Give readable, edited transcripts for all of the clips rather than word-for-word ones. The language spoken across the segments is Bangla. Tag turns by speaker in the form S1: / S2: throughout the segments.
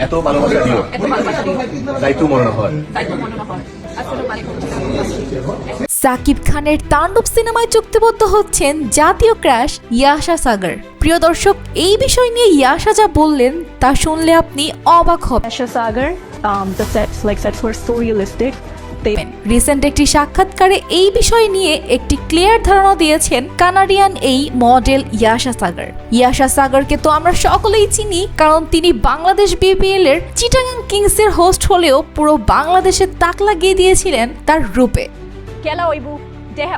S1: এত ভালোবাসা দিও, দায়িত্ব মনে হয়।
S2: সাকিব খানের তাণ্ডব সিনেমায় চুক্তিবদ্ধ হচ্ছেন জাতীয় ক্রাশ ইয়াশা সাগর। প্রিয় দর্শক, এই বিষয় নিয়ে ইয়াশা যা বললেন তা শুনলে আপনি অবাক হবেন।
S3: Yasha Sagar, the sets were so realistic.
S2: Recent একটি সাক্ষাৎকারে এই বিষয় নিয়ে একটি ক্লিয়ার ধারণা দিয়েছেন কানাডিয়ান এই মডেল ইয়াশা সাগর। ইয়াশা সাগরকে তো আমরা সকলেই চিনি, কারণ তিনি বাংলাদেশ বিপিএল এর চিটাগাং কিংস এর হোস্ট হলেও পুরো বাংলাদেশে তাক লাগিয়ে দিয়েছিলেন তার রূপে।
S3: Kela oibu, deha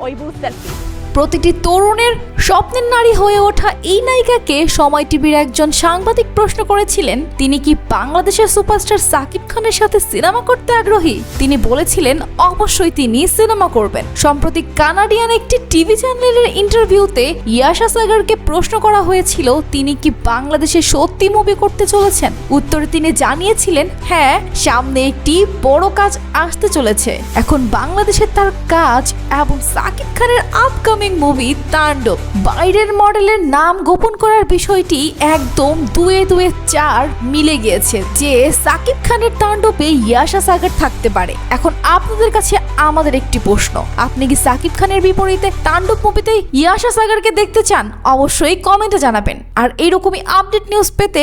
S3: oibu selfie.
S2: প্রতিটি তরুণের স্বপ্নের নারী হয়ে ওঠা এই নায়িকাকে সময় টিভির একজন সাংবাদিক প্রশ্ন করেছিলেন তিনি কি বাংলাদেশের সুপারস্টার সাকিব খানের সাথে সিনেমা করতে আগ্রহী। তিনি বলেছিলেন অবশ্যই তিনি সিনেমা করবেন। সম্প্রতি কানাডিয়ান একটি টিভি চ্যানেলের ইন্টারভিউতে ইয়াশা সাগরকে প্রশ্ন করা হয়েছিল তিনি কি বাংলাদেশে সত্যি মুভি করতে চলেছেন। উত্তরে তিনি জানিয়েছিলেন হ্যাঁ, সামনে একটি বড় কাজ আসতে চলেছে। এখন বাংলাদেশে তার কাজ এবং সাকিব খানের আপকামিং মুভি তাণ্ডব। বাইরের মডেলের নাম গোপন করার বিষয়টি একদম 2-2-4 মিলে গিয়েছে যে সাকিব খানের তাণ্ডবে ইয়াশা সাগর থাকতে পারে। এখন আপনাদের কাছে আমাদের একটি প্রশ্ন, আপনি কি সাকিব খানের বিপরীতে তাণ্ডব মুভিতে ইয়াশা সাগরকে দেখতে চান? অবশ্যই কমেন্টে জানাবেন। আর এইরকমই আপডেট নিউজ পেতে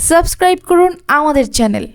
S2: সাবস্ক্রাইব করুন আমাদের চ্যানেল।